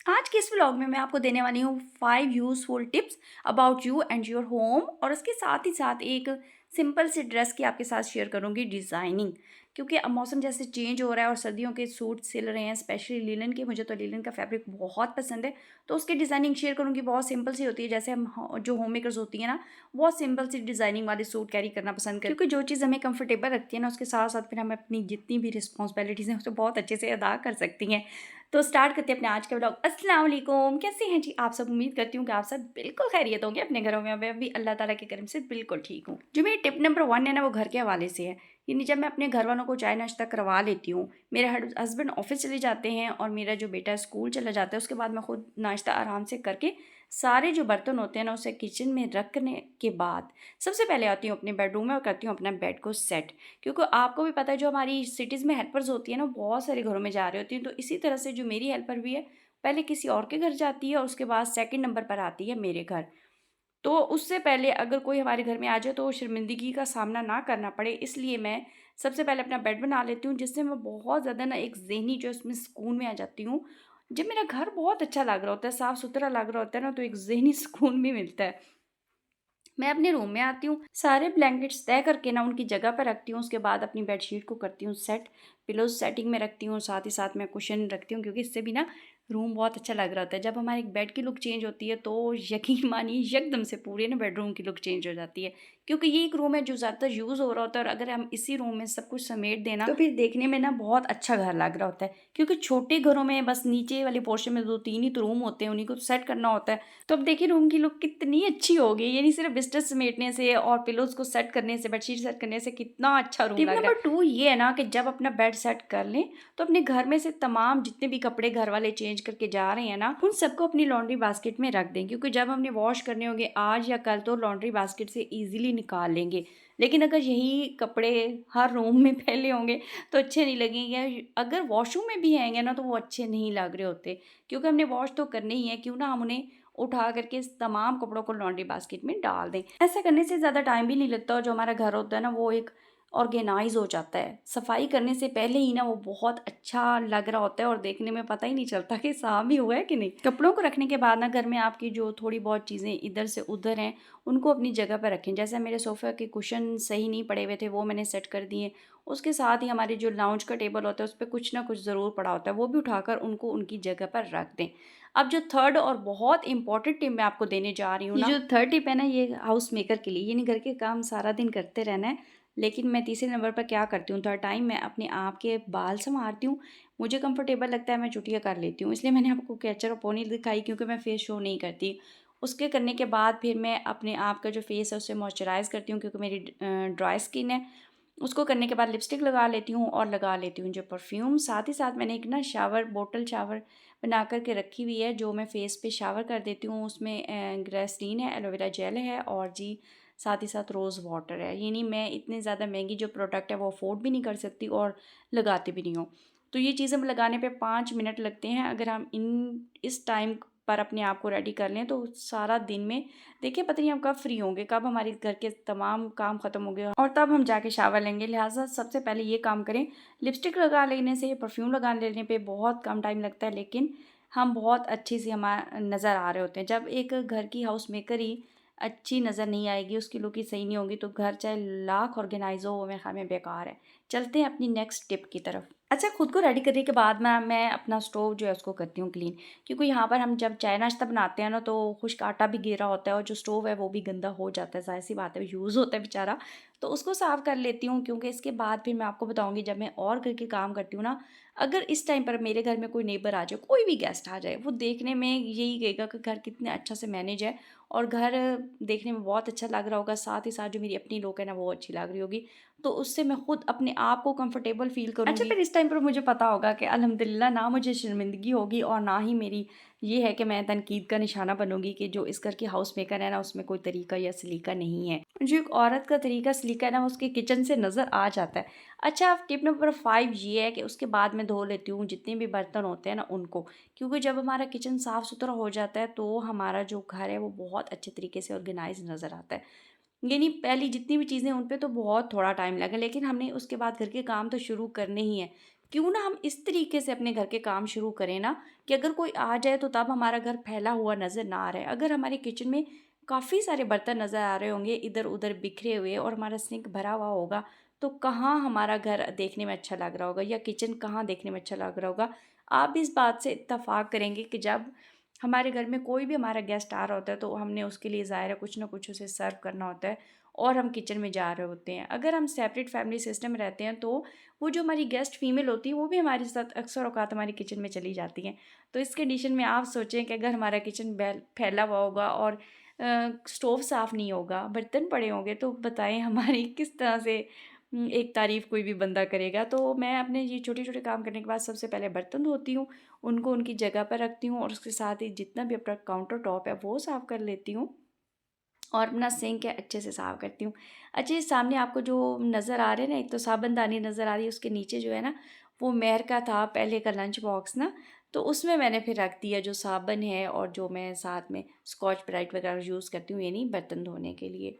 आज के इस व्लॉग में मैं आपको देने वाली हूँ 5 useful tips about you and your home और उसके साथ ही साथ एक सिंपल सी ड्रेस की आपके साथ शेयर करूँगी डिज़ाइनिंग। क्योंकि अब मौसम जैसे चेंज हो रहा है और सर्दियों के सूट सिल रहे हैं स्पेशली लिनन के। मुझे तो लिनन का फैब्रिक बहुत पसंद है, तो उसकी डिज़ाइनिंग शेयर करूँगी। बहुत सिंपल सी होती है, जैसे हम जो होम मेकर्स होती हैं ना, बहुत सिंपल सी डिज़ाइनिंग वाले सूट कैरी करना पसंद करती हैं, क्योंकि जो चीज़ हमें कंफर्टेबल रखती है ना, उसके साथ साथ फिर हम अपनी जितनी भी रिस्पॉन्सिबिलिटीज़ हैं उसे बहुत अच्छे से अदा कर सकती हैं। तो स्टार्ट करते हैं अपने आज का व्लॉग। अस्सलाम वालेकुम, कैसे हैं जी आप सब? उम्मीद करती हूँ कि आप सब बिल्कुल खैरियत होंगे अपने घरों में। मैं भी अल्लाह ताला के करम से बिल्कुल ठीक हूँ। जो मेरी टिप नंबर 1 है ना, वो घर के हवाले से है। यानी जब मैं अपने घर वालों को चाय नाश्ता करवा लेती हूँ, मेरे हस्बैंड ऑफिस चले जाते हैं और मेरा जो बेटा है स्कूल चला जाता है, उसके बाद मैं खुद नाश्ता आराम से करके सारे जो बर्तन होते हैं ना उसे किचन में रखने के बाद सबसे पहले आती हूँ अपने बेडरूम में और करती हूँ अपना बेड को सेट। क्योंकि आपको भी पता है, जो हमारी सिटीज़ में हेल्पर्स होती है ना, बहुत सारे घरों में जा रही होती हैं। तो इसी तरह से जो मेरी हेल्पर भी है, पहले किसी और के घर जाती है और उसके बाद सेकंड नंबर पर आती है मेरे घर। तो उससे पहले अगर कोई हमारे घर में आ जाए तो शर्मिंदगी का सामना ना करना पड़े, इसलिए मैं सबसे पहले अपना बेड बना लेती हूँ, जिससे मैं बहुत ज़्यादा ना एक ज़हनी जो उसमें सुकून में आ जाती हूँ। जब मेरा घर बहुत अच्छा लग रहा होता है, साफ़-सुथरा लग रहा होता है ना, तो एक ज़हनी सुकून भी मिलता है। मैं अपने रूम में आती हूँ, सारे ब्लैंकेट्स तय करके ना उनकी जगह पर रखती हूँ। उसके बाद अपनी बेडशीट को करती हूँ सेट, पिलोज़ सेटिंग में रखती हूँ, साथ ही साथ मैं कुशन रखती हूँ, क्योंकि इससे भी ना रूम बहुत अच्छा लग रहा होता है। जब हमारे बेड की लुक चेंज होती है तो यकीन मानिए एकदम से पूरे ना बेडरूम की लुक चेंज हो जाती है। क्योंकि ये एक रूम है जो ज़्यादातर यूज़ हो रहा होता है, और अगर हम इसी रूम में सब कुछ समेट दें ना, तो फिर देखने में ना बहुत अच्छा घर लग रहा होता है। क्योंकि छोटे घरों में बस नीचे वाले पोर्शन में 2-3 ही तो रूम होते हैं, उन्हीं को सेट करना होता है। तो अब देखिए रूम की लुक कितनी अच्छी हो गई। ये नहीं, सिर्फ बिस्तर समेटने से और पिलोज़ को सेट करने से, बेडशीट सेट करने से कितना अच्छा रूम टिप लग रहा है। नंबर 2 ये है ना कि जब अपना बेड सेट कर लें, तो अपने घर में से तमाम जितने भी कपड़े घर वाले चेंज करके जा रहे हैं ना, उन सबको अपनी लॉन्ड्री बास्केट में रख दें। क्योंकि जब हमने वॉश करने होंगे आज या कल, तो लॉन्ड्री बास्केट से ईज़िली निकाल लेंगे। लेकिन अगर यही कपड़े हर रूम में फैले होंगे तो अच्छे नहीं लगेंगे। अगर वॉशरूम में भी आएँगे ना, तो वो अच्छे नहीं लग रहे होते। क्योंकि हमने वॉश तो करने ही है, क्यों ना हम उन्हें उठा करके इस तमाम कपड़ों को लॉन्ड्री बास्केट में डाल दें। ऐसा करने से ज़्यादा टाइम भी नहीं लगता और जो हमारा घर होता है ना, वो एक ऑर्गेनाइज़ हो जाता है। सफाई करने से पहले ही ना वो बहुत अच्छा लग रहा होता है और देखने में पता ही नहीं चलता कि साफ भी हुआ है कि नहीं। कपड़ों को रखने के बाद ना घर में आपकी जो थोड़ी बहुत चीज़ें इधर से उधर हैं, उनको अपनी जगह पर रखें। जैसे मेरे सोफ़े के कुशन सही नहीं पड़े हुए थे, वो मैंने सेट कर दिए। उसके साथ ही हमारे जो लाउंज का टेबल होता है, उस पे कुछ ना कुछ ज़रूर पड़ा होता है, वो भी उठाकर उनको उनकी जगह पर रख दें। अब जो थर्ड और बहुत इंपॉर्टेंट टिप मैं आपको देने जा रही हूँ ना, ये जो थर्ड टिप है ना, ये हाउस मेकर के लिए। ये नहीं, घर के काम सारा दिन करते रहना है, लेकिन मैं तीसरे नंबर पर क्या करती हूँ, थर्ड टाइम मैं अपने आप के बाल संवारती हूँ। मुझे कंफर्टेबल लगता है, मैं चुटिया कर लेती हूँ, इसलिए मैंने आपको कैचर और पोनी दिखाई, क्योंकि मैं फेस शो नहीं करती। उसके करने के बाद फिर मैं अपने आप का जो फेस है उसे मॉइस्चराइज़ करती हूँ, क्योंकि मेरी ड्राई स्किन है। उसको करने के बाद लिपस्टिक लगा लेती हूँ और लगा लेती हूँ जो परफ्यूम। साथ ही साथ मैंने एक ना शावर बोतल शावर बना कर के रखी हुई है, जो मैं फेस पे शावर कर देती हूँ। उसमें ग्रेसलीन है, एलोवेरा जेल है और जी साथ ही साथ रोज़ वाटर है। यानी मैं इतनी ज़्यादा महंगी जो प्रोडक्ट है वो अफोर्ड भी नहीं कर सकती और लगाती भी नहीं हूँ। तो ये चीज़ें लगाने पे 5 मिनट लगते हैं। अगर हम इस टाइम पर अपने आप को रेडी कर लें, तो सारा दिन में देखिए पता नहीं हम कब फ्री होंगे, कब हमारे घर के तमाम काम ख़त्म होंगे और तब हम जाके शावर लेंगे। लिहाजा सबसे पहले ये काम करें। लिपस्टिक लगा लेने से, परफ्यूम लगा लेने पे बहुत कम टाइम लगता है, लेकिन हम बहुत अच्छी सी नज़र आ रहे होते हैं। जब एक घर की हाउस मेकर ही अच्छी नज़र नहीं आएगी, उसकी लुक ही सही नहीं होगी, तो घर चाहे लाख ऑर्गेनाइज हो, वो मेरे ख्याल में बेकार है। चलते हैं अपनी नेक्स्ट टिप की तरफ। अच्छा, खुद को रेडी करने के बाद मैं अपना स्टोव जो है उसको करती हूँ क्लीन। क्योंकि यहाँ पर हम जब चाय नाश्ता बनाते हैं ना, तो खुश्क आटा भी गिरा होता है और जो स्टोव है वो भी गंदा हो जाता है, ज़ाहिर सी बात है, यूज़ होता है बेचारा। तो उसको साफ़ कर लेती हूँ, क्योंकि इसके बाद फिर मैं आपको बताऊँगी, जब मैं और घर के काम करती हूँ ना, अगर इस टाइम पर मेरे घर में कोई नेबर आ जाए, कोई भी गेस्ट आ जाए, वो देखने में यही कहेगा कि घर कितने अच्छा से मैनेज है और घर देखने में बहुत अच्छा लग रहा होगा। साथ ही साथ जो मेरी अपनी लुक है ना, वो अच्छी लग रही होगी। तो उससे मैं खुद अपने आप को कंफर्टेबल फ़ील करूँगी। अच्छा, फिर इस टाइम पर मुझे पता होगा कि अल्हम्दुलिल्लाह ना मुझे शर्मिंदगी होगी और ना ही मेरी ये है कि मैं तनकीद का निशाना बनूँगी कि जो इस घर की हाउस मेकर है ना, उसमें कोई तरीका या सलीका नहीं है। जो एक औरत का तरीका सलीका है ना, वो उसके किचन से नज़र आ जाता है। अच्छा, अब टिप नंबर 5 ये है कि उसके बाद मैं धो लेती हूँ जितने भी बर्तन होते हैं ना उनको। क्योंकि जब हमारा किचन साफ़-सुथरा हो जाता है, तो हमारा जो घर है वो बहुत अच्छे तरीके से ऑर्गेनाइज़ नज़र आता है। यानी पहली जितनी भी चीज़ें उन पे तो बहुत थोड़ा टाइम लगा, लेकिन हमने उसके बाद घर के काम तो शुरू करने ही हैं। क्यों ना हम इस तरीके से अपने घर के काम शुरू करें ना कि अगर कोई आ जाए तो तब हमारा घर फैला हुआ नज़र ना आ रहा है। अगर हमारे किचन में काफ़ी सारे बर्तन नज़र आ रहे होंगे इधर उधर बिखरे हुए और हमारा सिंक भरा हुआ होगा, तो कहाँ हमारा घर देखने में अच्छा लग रहा होगा या किचन कहाँ देखने में अच्छा लग रहा होगा। आप भी इस बात से इत्तेफाक करेंगे कि जब हमारे घर में कोई भी हमारा गेस्ट आ रहा होता है तो हमने उसके लिए ज़ाहिर है कुछ ना कुछ उसे सर्व करना होता है और हम किचन में जा रहे होते हैं। अगर हम सेपरेट फैमिली सिस्टम में रहते हैं तो वो जो हमारी गेस्ट फीमेल होती है वो भी हमारे साथ अक्सर औकात हमारी किचन में चली जाती हैं। तो इस कंडीशन में आप सोचें कि अगर हमारा किचन फैला हुआ होगा और स्टोव साफ़ नहीं होगा, बर्तन पड़े होंगे, तो बताएं हमारी किस तरह से एक तारीफ़ कोई भी बंदा करेगा। तो मैं अपने ये छोटे छोटे काम करने के बाद सबसे पहले बर्तन धोती हूँ, उनको उनकी जगह पर रखती हूँ और उसके साथ ही जितना भी अपना काउंटर टॉप है वो साफ़ कर लेती हूँ और अपना सिंक है अच्छे से साफ़ करती हूँ। अच्छा, सामने आपको जो नज़र आ रहे हैं ना, एक तो साबुनदानी नज़र आ रही है, उसके नीचे जो है ना वो मेहर का था पहले का लंच बॉक्स ना, तो उसमें मैंने फिर रख दिया जो साबुन है और जो मैं साथ में स्कॉच ब्राइट वगैरह यूज़ करती हूँ, ये नहीं बर्तन धोने के लिए।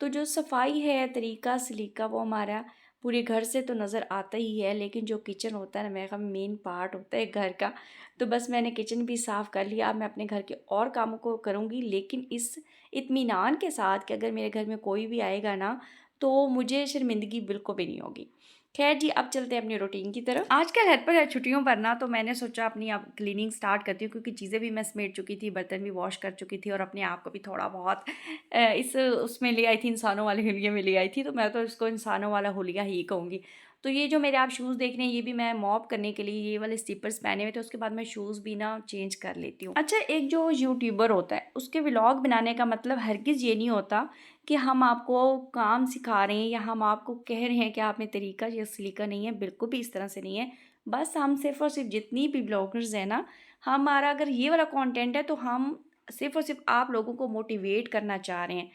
तो जो सफाई है, तरीका सलीका वो हमारा पूरे घर से तो नज़र आता ही है, लेकिन जो किचन होता है ना मेरा मेन पार्ट होता है घर का। तो बस मैंने किचन भी साफ़ कर लिया, अब मैं अपने घर के और कामों को करूँगी, लेकिन इस इत्मीनान के साथ कि अगर मेरे घर में कोई भी आएगा ना तो मुझे शर्मिंदगी बिल्कुल भी नहीं होगी। खैर जी, अब चलते हैं अपनी रूटीन की तरफ। आजकल घर पर है छुट्टियों पर ना, तो मैंने सोचा अपनी अब क्लीनिंग स्टार्ट करती हूँ, क्योंकि चीज़ें भी मैं समेट चुकी थी, बर्तन भी वॉश कर चुकी थी और अपने आप को भी थोड़ा बहुत इस उसमें ले आई थी, इंसानों वाले हुलिये में ले आई थी, तो मैं तो इसको इंसानों वाला हुलिया ही कहूँगी। तो ये जो मेरे आप शूज़ देख रहे हैं, ये भी मैं मॉप करने के लिए ये वाले स्लीपर्स पहने हुए थे, उसके बाद मैं शूज़ भी ना चेंज कर लेती हूँ। अच्छा, एक जो यूट्यूबर होता है उसके व्लॉग बनाने का मतलब हरगिज़ ये नहीं होता कि हम आपको काम सिखा रहे हैं या हम आपको कह रहे हैं कि आप में तरीका या सलीका नहीं है, बिल्कुल भी इस तरह से नहीं है। बस हम सिर्फ़ और सिर्फ जितनी भी ब्लॉगर्स हैं ना, हमारा अगर ये वाला कंटेंट है तो हम सिर्फ़ और सिर्फ आप लोगों को मोटिवेट करना चाह रहे हैं,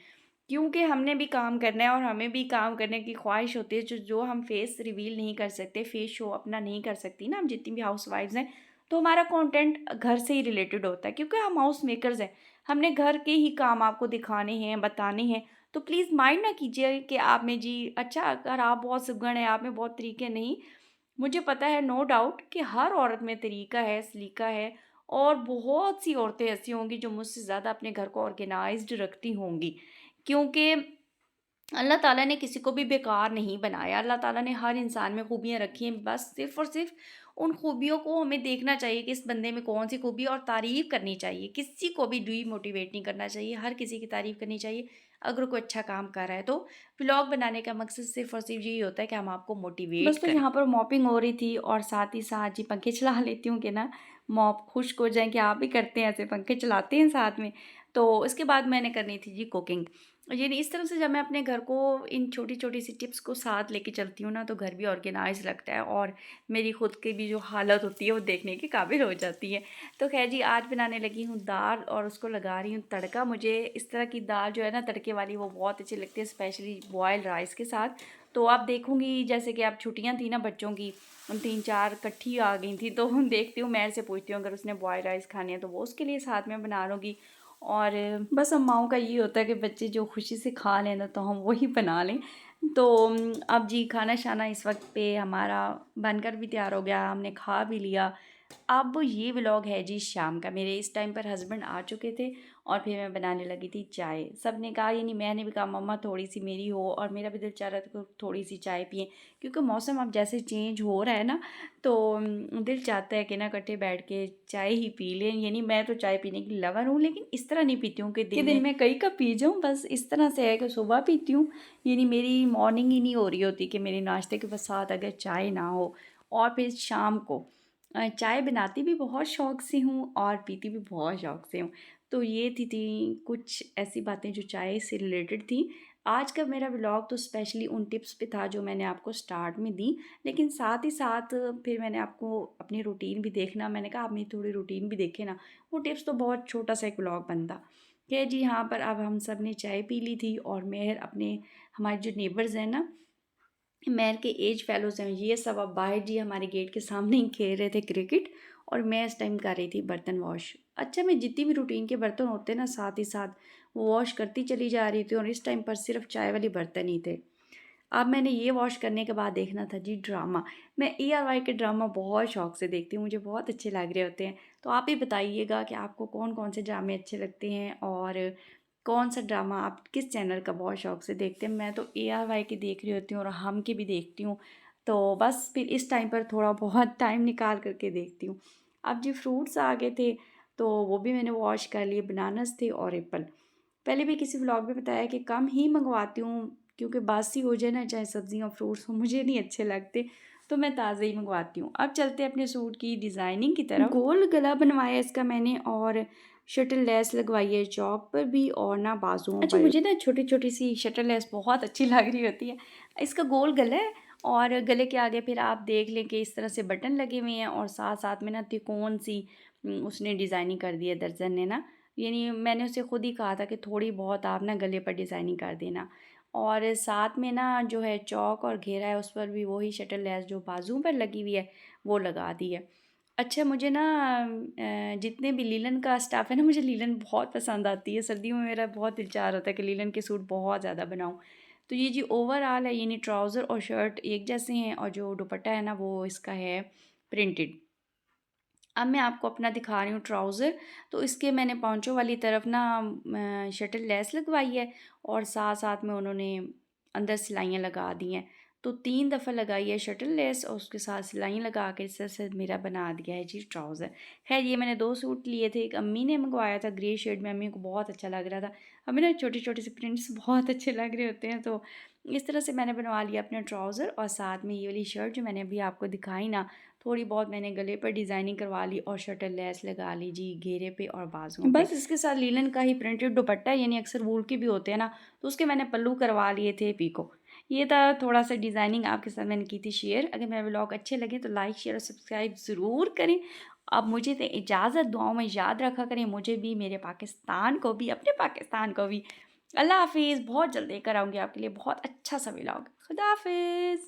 क्योंकि हमने भी काम करना है और हमें भी काम करने की ख्वाहिश होती है, जो जो हम फेस रिवील नहीं कर सकते, फेस शो अपना नहीं कर सकती ना हम जितनी भी हाउसवाइफ्स हैं, तो हमारा कंटेंट घर से ही रिलेटेड होता है, क्योंकि हम हाउस मेकर्स हैं। हमने घर के ही काम आपको दिखाने हैं, बताने हैं। तो प्लीज़ माइंड ना कीजिए कि आप में जी अच्छा, अगर आप बहुत सुगड़ हैं, आप में बहुत तरीके नहीं, मुझे पता है, नो डाउट कि हर औरत में तरीका है, सलीका है और बहुत सी औरतें ऐसी होंगी जो मुझसे ज़्यादा अपने घर को ऑर्गेनाइज़्ड रखती होंगी। क्योंकि अल्लाह ताला ने किसी को भी बेकार नहीं बनाया। अल्लाह ताला ने हर इंसान में खूबियाँ रखी हैं, बस सिर्फ़ और सिर्फ़ उन खूबियों को हमें देखना चाहिए कि इस बंदे में कौन-सी खूबी है और तारीफ़ करनी चाहिए। किसी को भी डीमोटिवेट नहीं करना चाहिए, हर किसी की तारीफ़ करनी चाहिए, अगर कोई अच्छा काम कर रहा है तो। व्लॉग बनाने का मकसद सिर्फ़ और सिर्फ यही होता है कि हम आपको मोटिवेट बस तो करें। यहाँ पर मॉपिंग हो रही थी और साथ ही साथ जी पंखे चला लेती हूँ कि ना मॉप खुश्क हो जाएँ, कि आप भी करते हैं ऐसे, पंखे चलाते हैं साथ में। तो इसके बाद मैंने करनी थी जी कुकिंग। यानी इस तरह से जब मैं अपने घर को इन छोटी-छोटी सी टिप्स को साथ लेके चलती हूँ ना, तो घर भी ऑर्गेनाइज़ लगता है और मेरी खुद की भी जो हालत होती है वो देखने के काबिल हो जाती है। तो ख़ैर जी, आज बनाने लगी हूँ दाल और उसको लगा रही हूँ तड़का। मुझे इस तरह की दाल जो है ना तड़के वाली, वो बहुत अच्छी लगती है, स्पेशली बॉइल्ड राइस के साथ। तो आप देखूँगी जैसे कि अब छुट्टियाँ थी ना बच्चों की, 3-4 इकट्ठी आ गई थी, तो देखती हूँ, मेहर से पूछती हूँ अगर उसने बॉइल्ड राइस खाने हैं तो वो उसके लिए साथ में बना लूँगी। और बस अम्माओं का ये होता है कि बच्चे जो खुशी से खा लें ना तो हम वही बना लें। तो अब जी खाना-शाना इस वक़्त पे हमारा बनकर भी तैयार हो गया, हमने खा भी लिया। अब ये व्लॉग है जी शाम का। मेरे इस टाइम पर हस्बैंड आ चुके थे और फिर मैं बनाने लगी थी चाय। सबने कहा, यानी मैंने भी कहा मम्मा थोड़ी-सी मेरी हो, और मेरा भी दिल चाह रहा था कि थोड़ी-सी चाय पिएँ, क्योंकि मौसम अब जैसे चेंज हो रहा है ना, तो दिल चाहता है कि ना इकट्ठे बैठ के चाय ही पी लें। यानी मैं तो चाय पीने की लवर हूँ, लेकिन इस तरह नहीं पीती हूँ कि दिन में कई कप पी जाऊँ। बस इस तरह से है कि सुबह पीती हूँ, यानी मेरी मॉर्निंग ही नहीं हो रही होती कि मेरे नाश्ते के साथ अगर चाय ना हो। और फिर शाम को चाय बनाती भी बहुत शौक़ से हूँ और पीती भी बहुत शौक़ से हूँ। तो ये थी कुछ ऐसी बातें जो चाय से रिलेटेड थी। आज का मेरा व्लॉग तो स्पेशली उन टिप्स पे था जो मैंने आपको स्टार्ट में दी, लेकिन साथ ही साथ फिर मैंने आपको अपनी रूटीन भी देखना, मैंने कहा आप मेरी थोड़ी रूटीन भी देखें ना, वो टिप्स तो बहुत छोटा सा एक व्लॉग बनता। खैर जी, यहाँ पर अब हम सब ने चाय पी ली थी और मेहर अपने, हमारे जो नेबर्स हैं ना, मेहर के एज फेलोज़ हैं, ये सब अब बाहर जी हमारे गेट के सामने ही खेल रहे थे क्रिकेट, और मैं इस टाइम कर रही थी बर्तन वॉश। अच्छा, मैं जितनी भी रूटीन के बर्तन होते हैं ना साथ ही साथ वो वॉश करती चली जा रही थी, और इस टाइम पर सिर्फ चाय वाले बर्तन ही थे। अब मैंने ये वॉश करने के बाद देखना था जी ड्रामा। मैं ARY के ड्रामा बहुत शौक से देखती हूँ, मुझे बहुत अच्छे लग रहे होते हैं। तो आप ही बताइएगा कि आपको कौन-कौन से ड्रामे अच्छे लगते हैं और कौन-सा ड्रामा आप किस चैनल का बहुत शौक से देखते हैं? मैं तो ARY के देख रही होती हूँ और हम के भी देखती हूँ। तो बस फिर इस टाइम पर थोड़ा बहुत टाइम निकाल कर के देखती हूँ। अब जी फ्रूट्स आ गए थे, तो वो भी मैंने वॉश कर लिए, बनानास थे और एप्पल। पहले भी किसी व्लॉग में बताया कि कम ही मंगवाती हूँ क्योंकि बासी हो जाए ना, चाहे सब्जियाँ फ्रूट्स हों, मुझे नहीं अच्छे लगते, तो मैं ताज़े ही मंगवाती हूँ। अब चलते हैं अपने सूट की डिज़ाइनिंग की तरफ। गोल गला बनवाया इसका मैंने और शटल लेस लगवाई है चौक पर भी और ना बाजुओं पर। अच्छा, मुझे ना छोटी छोटी सी शटल लेस बहुत अच्छी लग रही होती है। इसका गोल गला है और गले के आगे फिर आप देख लें कि इस तरह से बटन लगे हुए हैं और साथ साथ में ना तिकोन सी उसने डिज़ाइनिंग कर दी है दर्जन ने ना, यानी मैंने उसे खुद ही कहा था कि थोड़ी बहुत आप ना गले पर डिज़ाइनिंग कर देना। और साथ में ना जो है चौक और घेरा है उस पर भी वही शटल लेस जो बाजुओं पर लगी हुई है वो लगा दी है। अच्छा, मुझे ना जितने भी लीलन का स्टाफ़ है ना, मुझे लीलन बहुत पसंद आती है। सर्दियों में मेरा बहुत दिल चाह रहा था कि लीलन के सूट बहुत ज़्यादा बनाऊँ। तो ये जी ओवरऑल है, यानी ट्राउज़र और शर्ट एक जैसे हैं और जो दुपट्टा है ना वो इसका है प्रिंटेड। अब मैं आपको अपना दिखा रही हूँ ट्राउज़र। तो इसके मैंने पाँचों वाली तरफ ना शटल लेस लगवाई है और साथ-साथ में उन्होंने अंदर सिलाइयाँ लगा दी हैं। तो 3 दफ़ा लगाई है शटल लेस और उसके साथ सिलाइयाँ लगा के इस तरह से मेरा बना दिया है जी ट्राउज़र। ख़ैर ये मैंने 2 सूट लिए थे, एक अम्मी ने मंगवाया था ग्रे शेड में, अम्मी को बहुत अच्छा लग रहा था। हमें ना छोटे-छोटे से प्रिंट्स बहुत अच्छे लग रहे होते हैं, तो इस तरह से मैंने बनवा लिया अपना ट्राउज़र और साथ में ये वाली शर्ट जो मैंने अभी आपको दिखाई ना, थोड़ी बहुत मैंने गले पर डिज़ाइनिंग करवा ली और शटल लेस लगा ली जी घेरे पे और बाजुओं पे। बस इसके साथ लीलन का ही प्रिंटेड दुपट्टा है, यानी अक्सर वूल के भी होते हैं ना, तो उसके मैंने पल्लू करवा लिए थे पीको। ये था थोड़ा सा डिज़ाइनिंग आपके साथ मैंने की थी शेयर। अगर मेरे व्लॉग अच्छे लगे तो लाइक शेयर और सब्सक्राइब ज़रूर करें। अब मुझे तो इजाज़त, दुआओं में याद रखा करें मुझे भी, मेरे पाकिस्तान को भी, अपने पाकिस्तान को भी। अल्लाह हाफ़िज़। बहुत जल्द लेकर आऊँगी आपके लिए बहुत अच्छा सा व्लॉग। खुदा हाफ़िज़।